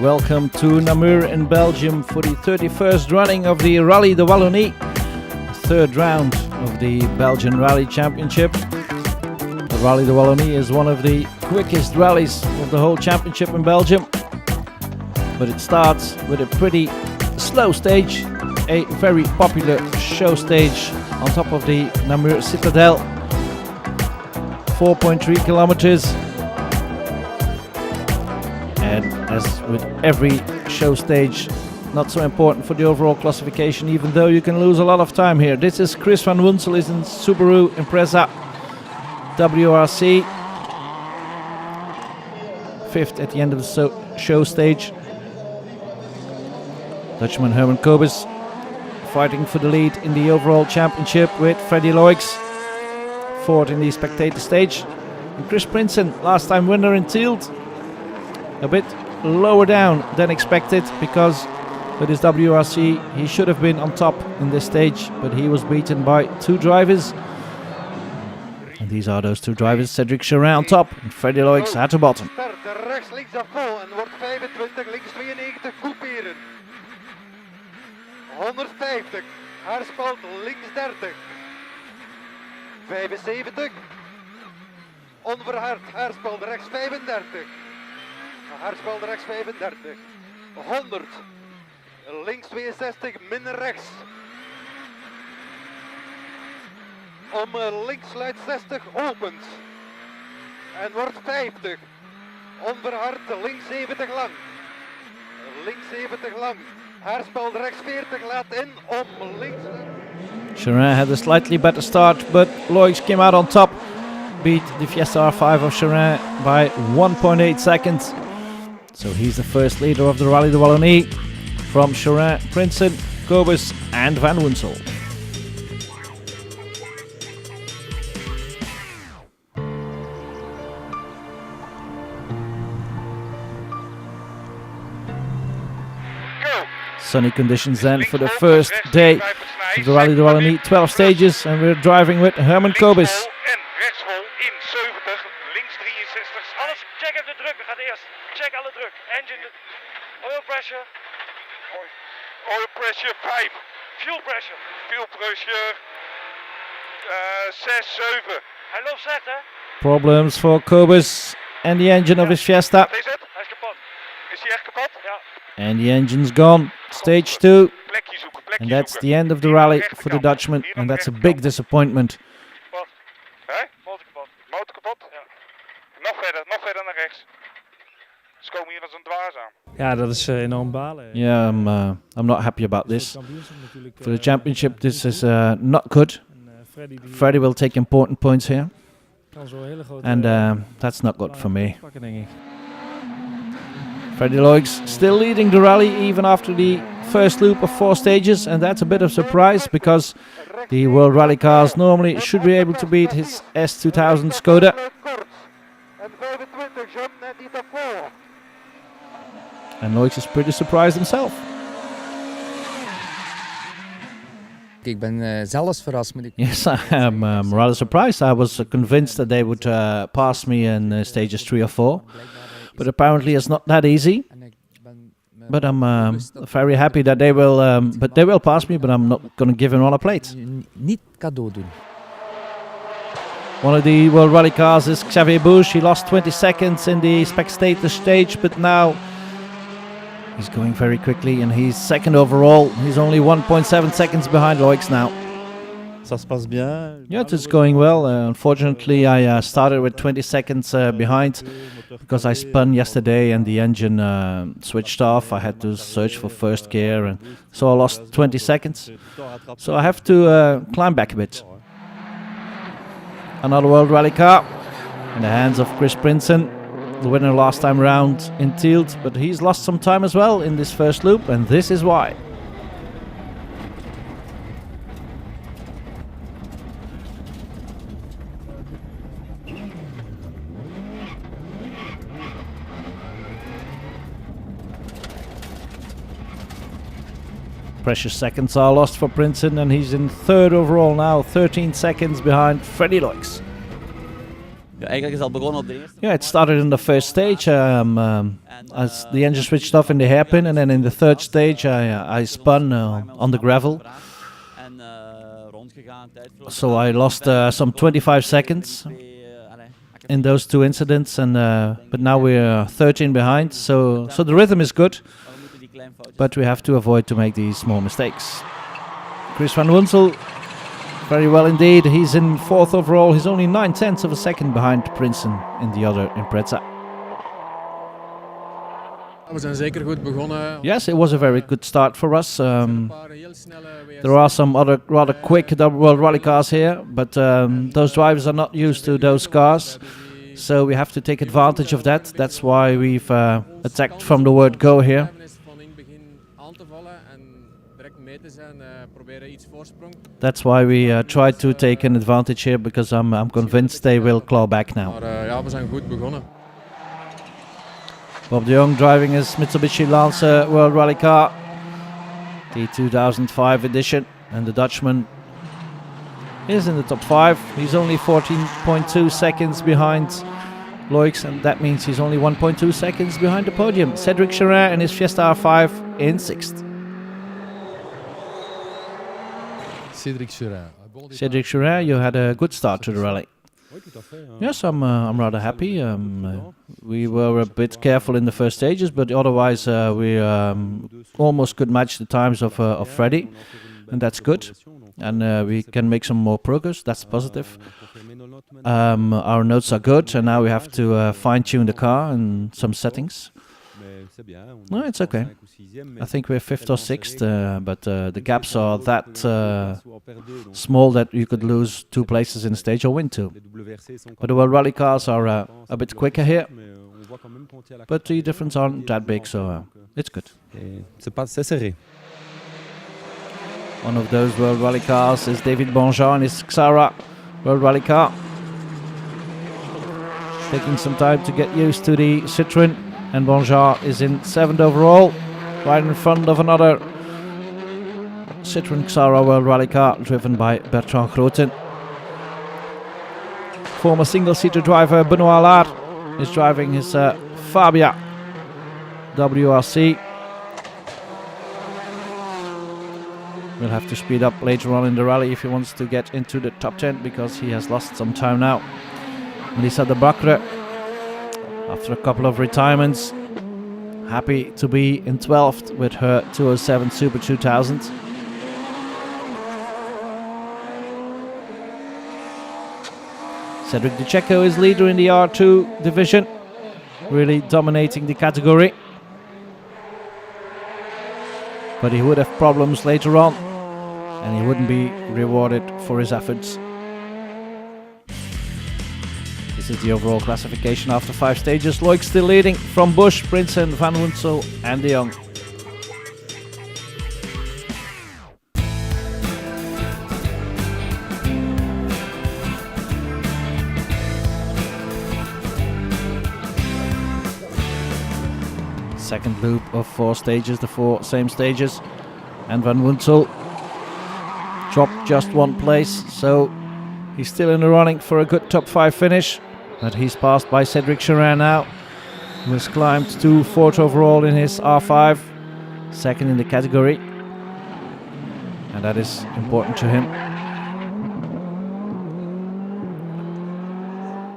Welcome to Namur in Belgium for the 31st running of the Rally de Wallonie, third round of the Belgian Rally Championship. The Rally de Wallonie is one of the quickest rallies of the whole championship in Belgium, but it starts with a pretty slow stage, a very popular show stage on top of the Namur Citadel, 4.3 kilometers. And as with every show stage, not so important for the overall classification, even though you can lose a lot of time here. This is Chris van Woensel is in Subaru Impreza WRC, fifth at the end of the show stage. Dutchman Herman Kobus fighting for the lead in the overall championship with Freddy Loix, fourth in the spectator stage. And Chris Prinsen, last time winner in Tielt, a bit lower down than expected, because with his WRC he should have been on top in this stage, but he was beaten by two drivers. And these are those two drivers, Cedric Charrin on top and Freddy Loix at the bottom. Rechts, links af vol en wordt 25, links 92, couperen. 150, haarspalt links 30. 75, onverhard, haarspalt rechts 35. Haarspalt rechts 35. 100, links 62, minder rechts. Om links sluit 60, opent. En wordt 50. Onverhard, links 70 lang. Links 70 lang. Haarspalt rechts 40, laat in, om links. Charrin had a slightly better start, but Loix came out on top. Beat the Fiesta R5 of Charrin by 1.8 seconds. So he's the first leader of the Rally de Wallonie, from Charrin, Prinsen, Kobus and Van Woensel. Sunny conditions then for the first day of the Rally de Wallonie, 12 stages, and we're driving with Herman Kobus. En rechtsvol in 70, links 63. Alles, check even de druk, we gaan eerst. Check alle druk. Engine, oil pressure. Oil pressure 5. Fuel pressure. Fuel pressure 6, 7. Hij loopt slecht, hè? Problems for Kobus and the engine of his Fiesta. Wat is het? Hij is kapot. Is hij echt kapot? Ja. And the engine's gone. Stage 2. Plekje zoeken, plekje And that's zoeken. the end of the rally for the Dutchman, and that's a big disappointment. Wat? Hé? Motor kapot. Motor kapot? Ja. Nog verder naar rechts. Ze komen hier als een dwaas aan. Ja, dat is enorm balen. Yeah, I'm not happy about this. For the championship, this is not good. Freddy will take important points here, and that's not good for me. Freddy Loix still leading the rally even after the first loop of 4 stages, and that's a bit of a surprise because the World Rally cars normally should be able to beat his S2000 Skoda. And Loix is pretty surprised himself. Ik ben zelfs verrast. Yes, I am rather surprised. I was convinced that they would pass me in stages 3 or 4. But apparently it's not that easy. But I'm very happy that they will pass me, but I'm not going to give him on a plate. Niet cadeau doen. One of the World Rally cars is Xavier Bush. He lost 20 seconds in the spectator stage, but now he's going very quickly and he's second overall. He's only 1.7 seconds behind Loix now. Ça se passe bien. Yeah, it's going well. Unfortunately, I started with 20 seconds behind because I spun yesterday and the engine switched off. I had to search for first gear, and so I lost 20 seconds. So I have to climb back a bit. Another World Rally car in the hands of Chris Prinsen, the winner last time round in Tielt, but he's lost some time as well in this first loop, and this is why. Precious seconds are lost for Prinsen, and he's in third overall now, 13 seconds behind Freddy Loix. Ja, eigenlijk is al begonnen op de eerste. Yeah, it started in the first stage as the engine switched off in the hairpin, and then in the third stage I spun on the gravel. En rondgegaan, tijdverloop. So I lost some 25 seconds in those two incidents, and but now we're 13 behind, so the rhythm is good, but we have to avoid to make these small mistakes. Chris van Wunsel, very well indeed. He's in 4th overall. He's only 9/10 of a second behind Prinsen in the other Impreza. We zijn zeker goed begonnen. Yes, it was a very good start for us. Een paar heel snelle There are some other rather quick World Rally cars here, but those drivers are not used to those cars, so we have to take advantage of that. That's why we've attacked from the word go here. van in het begin aan te vallen en direct mee te zijn, proberen iets voorsprong. That's why we try to take an advantage here, because I'm convinced they will claw back now. Maar ja, we zijn goed begonnen. Bob de Jong driving his Mitsubishi Lancer World Rally car, the 2005 edition, and the Dutchman is in the top 5. He's only 14.2 seconds behind Loix, and that means he's only 1.2 seconds behind the podium. Cedric Charret in his Fiesta R5 in 6th. Cedric Charret, you had a good start to the rally. Yes, I'm rather happy. We were a bit careful in the first stages, but otherwise we almost could match the times of Freddy, and that's good. And we can make some more progress. That's positive. Our notes are good, and now we have to fine-tune the car and some settings. No, it's okay. I think we're 5th or 6th, but the gaps are that small that you could lose 2 places in a stage or win 2. But the World Rally cars are a bit quicker here, but the difference aren't that big, so it's good. C'est serré. One of those World Rally cars is David Bonjean in his Xara World Rally car. Taking some time to get used to the Citroën, and Bonjean is in 7th overall, right in front of another Citroën Xara World Rally car driven by Bertrand Groten. Former single-seater driver Benoît Allard is driving his Fabia WRC. We'll have to speed up later on in the rally if he wants to get into the top 10, because he has lost some time now. Melissa de Bacre, after a couple of retirements, happy to be in 12th with her 207 Super 2000. Cedric DeCecco is leader in the R2 division, really dominating the category. But he would have problems later on, and he wouldn't be rewarded for his efforts. This is the overall classification after 5 stages. Loic still leading from Busch, Prinsen, Van Wunsel and de Jong. Second loop of 4 stages, the 4 same stages, and Van Wunsel dropped just 1 place, so he's still in the running for a good top 5 finish, but he's passed by Cedric Charret now, who has climbed to 4th overall in his R5, 2nd in the category, and that is important to him.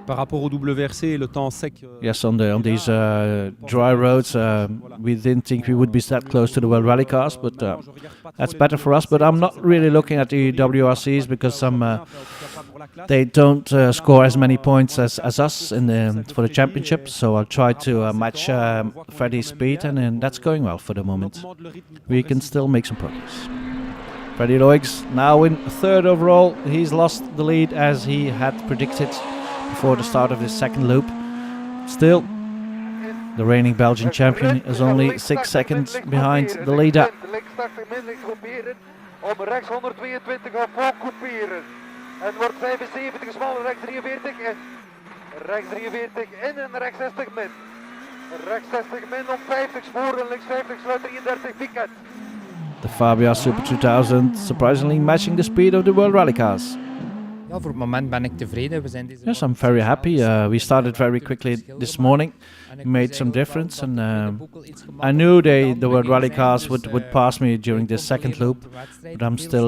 Par rapport au WRC, le temps sec. Yes, on these dry roads, we didn't think we would be that close to the World Rally cars, but that's better for us. But I'm not really looking at the WRCs, because they don't score as many points as us for the championship. So I'll try to match Freddy's speed, and that's going well for the moment. We can still make some progress. Freddy Loix now in 3rd overall. He's lost the lead as he had predicted before the start of his 2nd loop. Still, the reigning Belgian champion is only 6 seconds behind the leader. Om rechts 122 af voor couperen. En wordt 75 smal, rechts 43 en rechts 43 in en rechts 60 min. Rechts 60 min om 50 sporen, links 50 sluit 33 piket. The Fabia Super 2000 surprisingly matching the speed of the World Rally cars. Ja, voor het moment ben ik tevreden. We zijn deze Yes, I'm very happy. We started very quickly this morning, made some difference, and I knew the World Rally cars would pass me during this second loop, but I'm still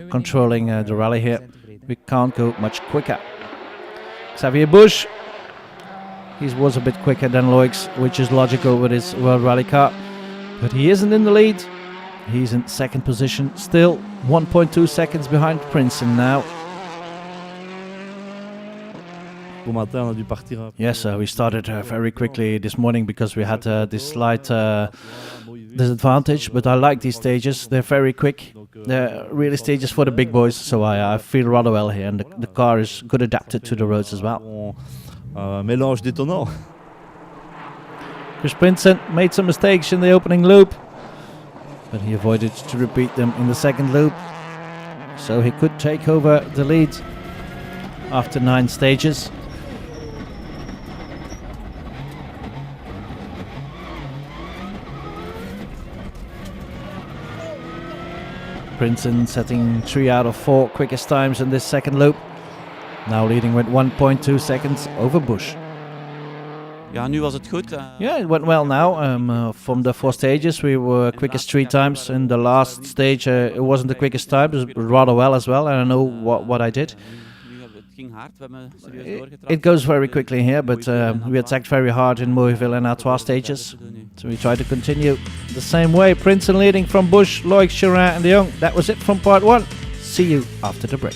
controlling the rally here. We can't go much quicker. Xavier Busch, he was a bit quicker than Loix, which is logical with his World Rally car, but he isn't in the lead. He's in second position, still 1.2 seconds behind Princeton now. Yes, we started very quickly this morning because we had this slight disadvantage, but I like these stages. They're very quick. They're really stages for the big boys, so I feel rather well here, and the car is good adapted to the roads as well. Mélange détonnant. Chris Princeton made some mistakes in the opening loop, but he avoided to repeat them in the second loop, so he could take over the lead after 9 stages. Princeton setting 3 out of 4 quickest times in this second loop, now leading with 1.2 seconds over Busch. Ja, nu was het goed. Yeah, it went well now. From the 4 stages we were quickest 3 times. In the last stage it wasn't the quickest time, it was rather well as well, and I know what I did. It goes very quickly here, but we attacked very hard in Mouilleville and Artois stages, so we try to continue the same way. Princeton leading from Busch, Loix, Chorin and de Jong. That was it from part 1. See you after the break.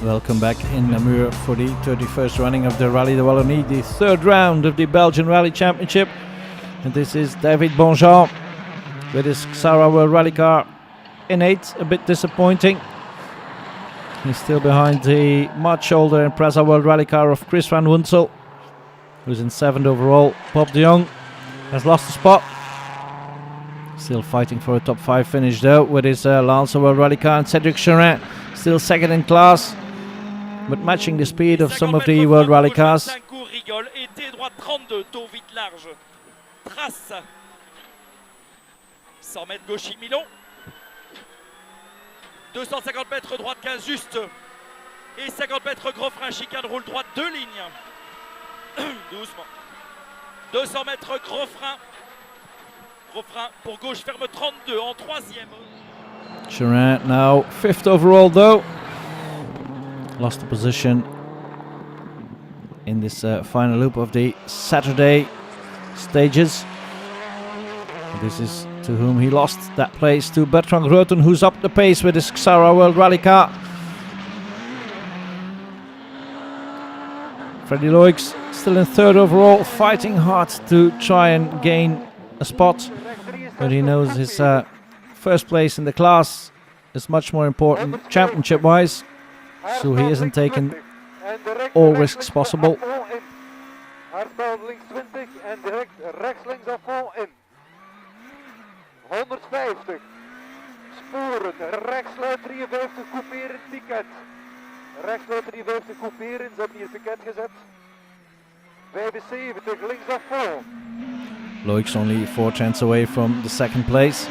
Welcome back in Namur for the 31st running of the Rally de Wallonie, the 3rd round of the Belgian Rally Championship. And this is David Bonjean with his Xara World Rally car in 8th, a bit disappointing. He's still behind the Mud Shoulder and Preza World Rally car of Chris van Woensel, who's in 7th overall. Bob de Jong has lost a spot. Still fighting for a top 5 finish though with his Lancer World Rally car, and Cédric Chorin still 2nd in class, but matching the speed of some of the World Rally cars. Trace. 100 mètres gauche Milon. 250 mètres droite 15 juste. Et 50 mètres gros frein, chicane roule droite 2 lignes. Doucement. 200 mètres gros frein. Gros frein pour gauche, ferme 32 en 3e. Chorin now 5th overall though. Lost the position in this final loop of the Saturday stages. This is to whom he lost that place, to Bertrand Groten, who's up the pace with his Xara World Rally car. Freddy Loix still in 3rd overall, fighting hard to try and gain a spot, but he knows his first place in the class is much more important championship wise, so he isn't taking all risks possible. Hardbal links 20 en direct rechts-links afval in. 150. Sporen, rechtsluit 53, couperen, ticket. Rechtsluit 53, couperen, ze hebben hier ticket gezet. 75, links afval. Loix only 4 tenths away from the 2nd place.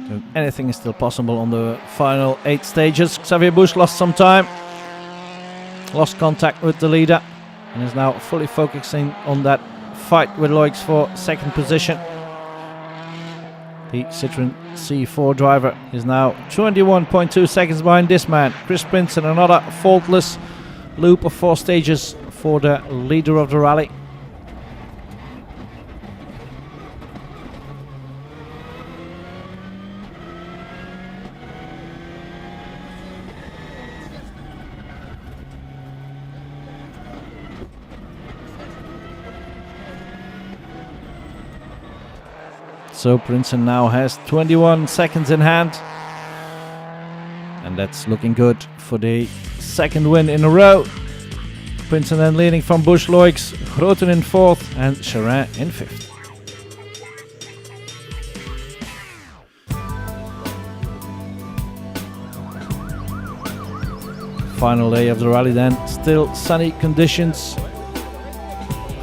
So anything is still possible on the final 8 stages. Xavier Busch lost some time, lost contact with the leader, and is now fully focusing on that fight with Loix for 2nd position. The Citroën C4 driver is now 21.2 seconds behind this man, Chris Princeton. Another faultless loop of 4 stages for the leader of the rally. So Princeton now has 21 seconds in hand, and that's looking good for the 2nd win in a row. Princeton then leading from Busch, Loix, Groten in 4th and Chorin in 5th. Final day of the rally then. Still sunny conditions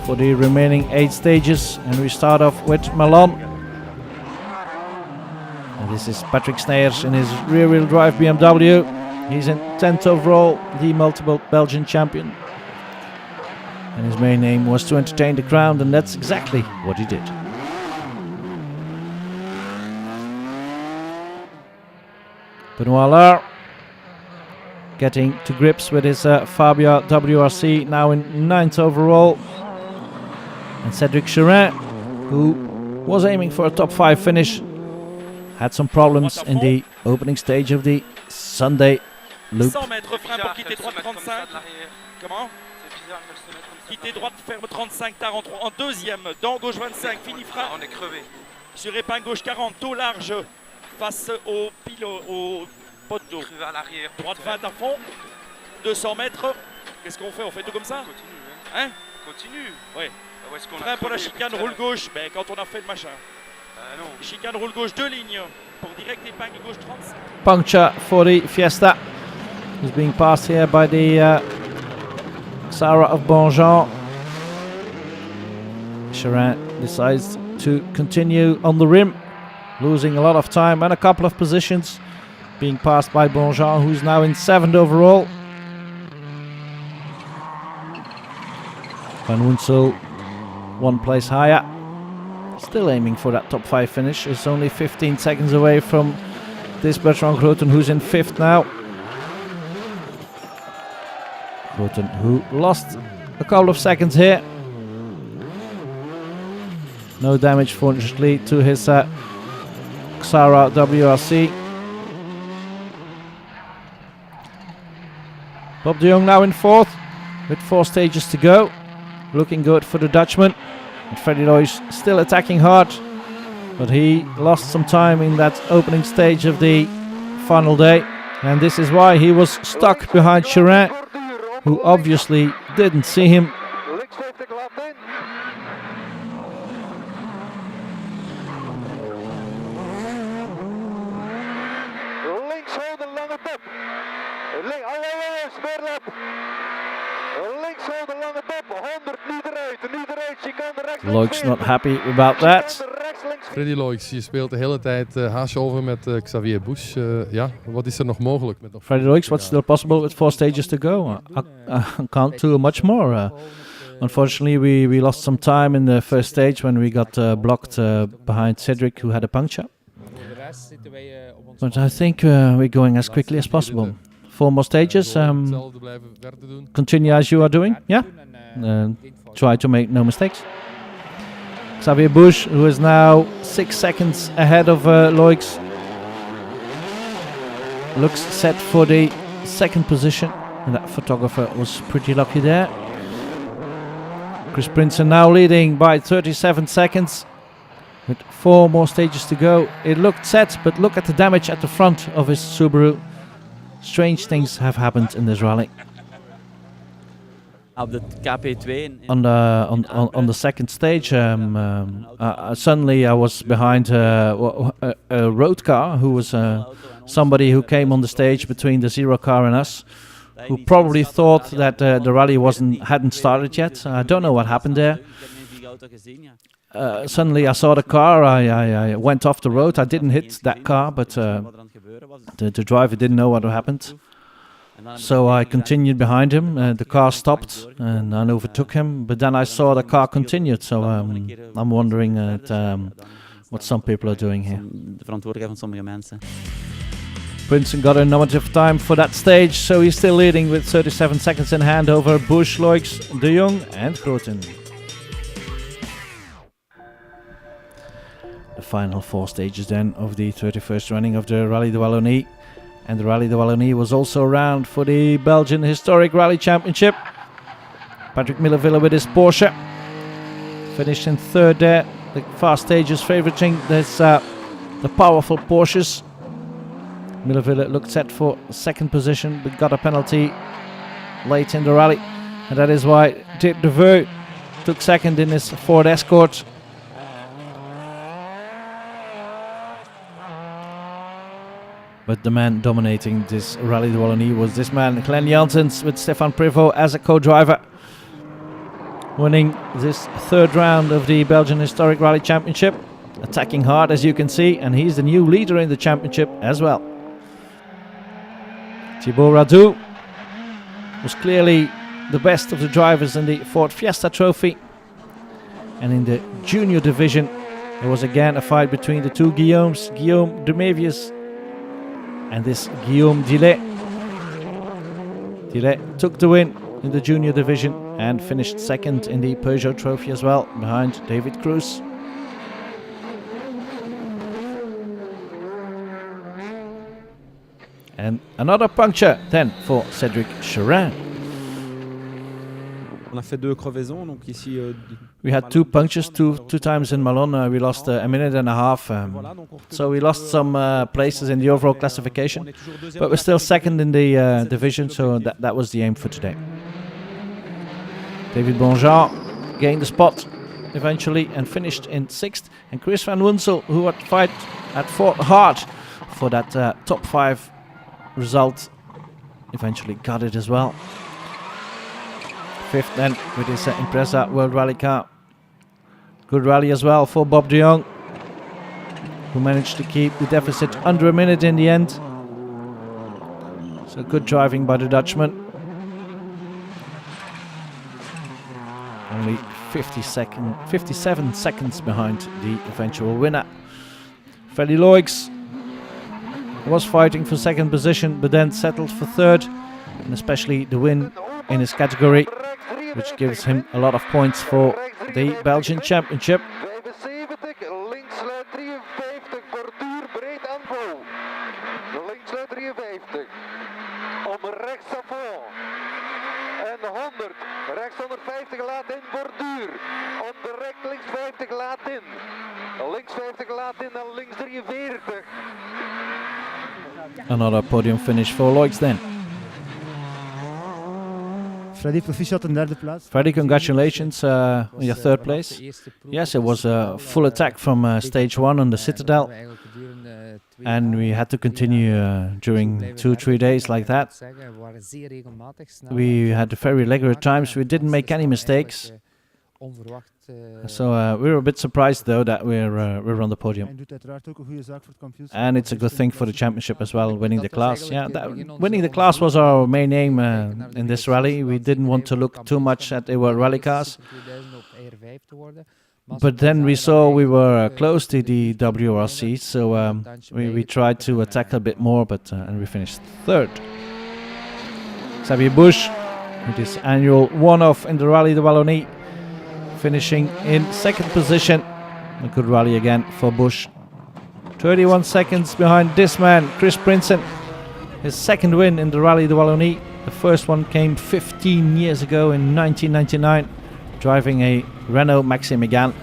for the remaining 8 stages, and we start off with Milan. And this is Patrick Sneyers in his rear-wheel drive BMW. He's in 10th overall, the multiple Belgian champion. And his main aim was to entertain the crowd, and that's exactly what he did. Benoit Lahr getting to grips with his Fabia WRC, now in 9th overall. And Cédric Cherin, who was aiming for a top 5 finish, had some problems in the opening stage of the Sunday loop. 100 mètres, frein pour quitter droite 35. Comment? Quitter droite, ferme 35, tard en deuxième, dans gauche 25, fini frein. On est crevé. Sur épingle gauche 40, taux large, face au poteau. À l'arrière. Droite 20 à fond, 200 mètres. Qu'est-ce qu'on fait? On fait tout comme ça? Continue. Hein? Continue. Oui. Frein pour la chicane, roule gauche, mais quand on a fait le machin. Non. Chicane, roule gauche, 2 lignes. Pour direct épingle gauche 35. Puncture for the Fiesta. He's being passed here by the Sarah of Bonjean. Cherin decides to continue on the rim, losing a lot of time and a couple of positions, being passed by Bonjean, who's now in 7th overall. Van Woensel 1 place higher, still aiming for that top 5 finish. Is only 15 seconds away from this Bertrand Groten, who's in 5th now. Groten, who lost a couple of seconds here. No damage, fortunately, to his Xara WRC. Bob de Jong now in 4th, with 4 stages to go. Looking good for the Dutchman. And Freddy Loyce still attacking hard, but he lost some time in that opening stage of the final day. And this is why he was stuck behind Cherin, who obviously didn't see him. Loyce not happy about that. Freddy Loyce, je speelt de hele tijd haasje over met Xavier Busch. Ja, wat is er nog mogelijk? Freddy Loyce, what's still possible with 4 stages to go? I can't do much more. Unfortunately, we lost some time in the first stage when we got blocked behind Cédric, who had a puncture. But I think we're going as quickly as possible. 4 more stages. Continue as you are doing, yeah? Try to make no mistakes. Xavier Busch, who is now 6 seconds ahead of Loyce, looks set for the 2nd position, and that photographer was pretty lucky there. Chris Prinsen now leading by 37 seconds with 4 more stages to go. It looked set, but look at the damage at the front of his Subaru. Strange things have happened in this rally. Op de KP2 on the 2nd stage, suddenly I was behind a road car who was somebody who came on the stage between the 0 car and us, who probably thought that the rally hadn't started yet. I don't know what happened there. Suddenly I saw the car, I went off the road. I didn't hit that car, but the driver didn't know what happened. So I continued behind him, the car stopped and I overtook him, but then I saw the car continued, so I'm wondering what some people are doing here. Prinsen got a normative time for that stage, so he's still leading with 37 seconds in hand over Busch, Loyce, de Jong and Groten. The final 4 stages then of the 31st running of the Rally de Wallonie. And the Rally de Wallonie was also around for the Belgian Historic Rally Championship. Patrick Milleville with his Porsche finished in 3rd there. The fast stages favoriting the powerful Porsches. Milleville looked set for 2nd position, but got a penalty late in the rally, and that is why Dirk de Veu took 2nd in his Ford Escort. But the man dominating this Rally de Wallonie was this man, Glenn Janssens, with Stefan Prevot as a co-driver, winning this third round of the Belgian Historic Rally Championship, attacking hard as you can see, and he's the new leader in the championship as well. Thibaut Radu was clearly the best of the drivers in the Ford Fiesta Trophy, and in the junior division there was again a fight between the two Guillaumes, Guillaume Demevius and this Guillaume Dillet. Dillet took the win in the junior division and finished second in the Peugeot Trophy as well, behind David Cruz. And another puncture then for Cédric Cherin. On a fait 2 crevaisons, donc ici. We had 2 punctures, two times in Malone. We lost a minute and a half, so we lost some places in the overall classification, but we're still second in the division, so that was the aim for today. David Bonjean gained the spot eventually and finished in 6th, and Chris Van Wunsel, who had fought hard for that top 5 result, eventually got it as well. 5th then with his Impreza World Rally car. Good rally as well for Bob de Jong, who managed to keep the deficit under a minute in the end. So good driving by the Dutchman. Only 57 seconds behind the eventual winner. Freddy Loix was fighting for 2nd position, but then settled for 3rd, and especially the win in his category, which gives him a lot of points for the Belgian Championship. 75, linkslijn 53, borduur breed en vol. Linkslijn 53, om rechts à fond. En 100, rechts 150 laat in, borduur. Om direct links 50 laat in. Links 50 laat in en links 43. Another podium finish for Loix then. Freddy, proficiat in 3e plaats. Freddy, congratulations on your 3rd place. Yes, it was a full attack from stage 1 on the Citadel, and we had to continue during 2-3 days like that. We had very regular times, we didn't make any mistakes. So we were a bit surprised though that we're on the podium, and it's a good thing for the championship as well, winning the class. Yeah, winning the class was our main aim in this rally. We didn't want to look too much at the World Rally cars, but then we saw we were close to the WRC, so we tried to attack a bit more, but and we finished 3rd. Xavier Bush with his annual one-off in the Rally de Wallonie, finishing in 2nd position. A good rally again for Bush. 31 seconds behind this man, Chris Prinsen. His 2nd win in the Rally de Wallonie. The first one came 15 years ago in 1999, driving a Renault Maxi Megane.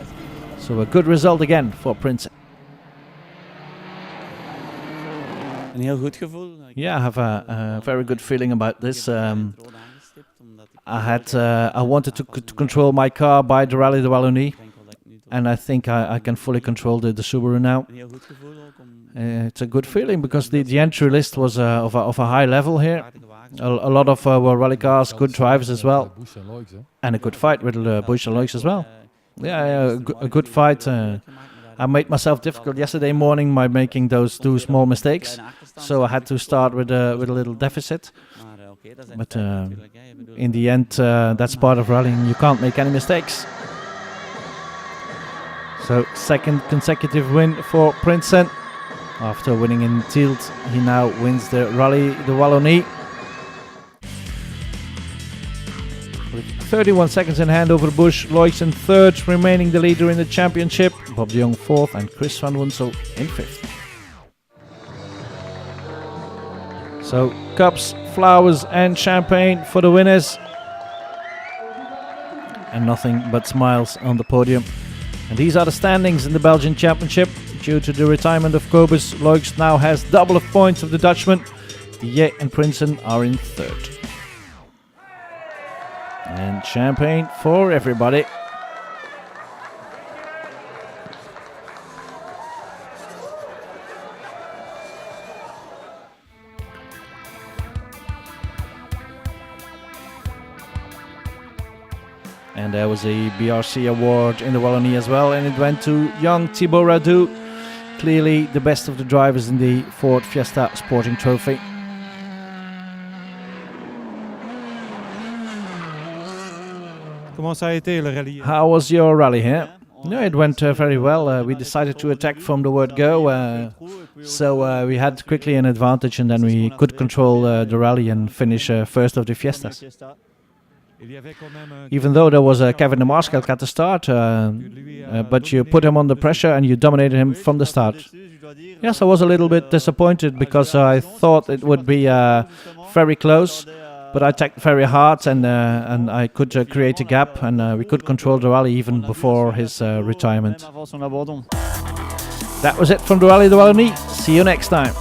So a good result again for Prinsen. Een heel goed gevoel. Yeah, I have a very good feeling about this. I wanted to control my car by the Rally de Wallonie, and I think I can fully control the Subaru now. It's a good feeling because the entry list was of a high level here. A lot of World Rally cars, good drivers as well, and a good fight with Bush and Loix as well. Yeah, a good fight. I made myself difficult yesterday morning by making those 2 small mistakes, so I had to start with a little deficit. But in the end, that's part of rallying. You can't make any mistakes. So 2nd consecutive win for Prinsen. After winning in Tielt, he now wins the Rally de Wallonie. With 31 seconds in hand over Bush, Loix in 3rd, remaining the leader in the championship. Bob de Jong 4th and Chris Van Wunsel in 5th. So cups, flowers and champagne for the winners, and nothing but smiles on the podium. And these are the standings in the Belgian Championship. Due to the retirement of Kobus, Loix now has double the points of the Dutchman. Dillet and Prinsen are in 3rd. And champagne for everybody. And there was a BRC award in the Wallonie as well, and it went to young Thibaut Radu, clearly the best of the drivers in the Ford Fiesta Sporting Trophy. Comment ça a été le rallye? How was your rally here? No, it went very well. We decided to attack from the word go, so we had quickly an advantage, and then we could control the rally and finish first of the Fiestas. Even though there was Kevin de Maarschalk at the start, but you put him under pressure and you dominated him from the start. Yes, I was a little bit disappointed because I thought it would be very close, but I attacked very hard and I could create a gap, and we could control the rally even before his retirement. That was it from the Rally de Wallonie. See you next time.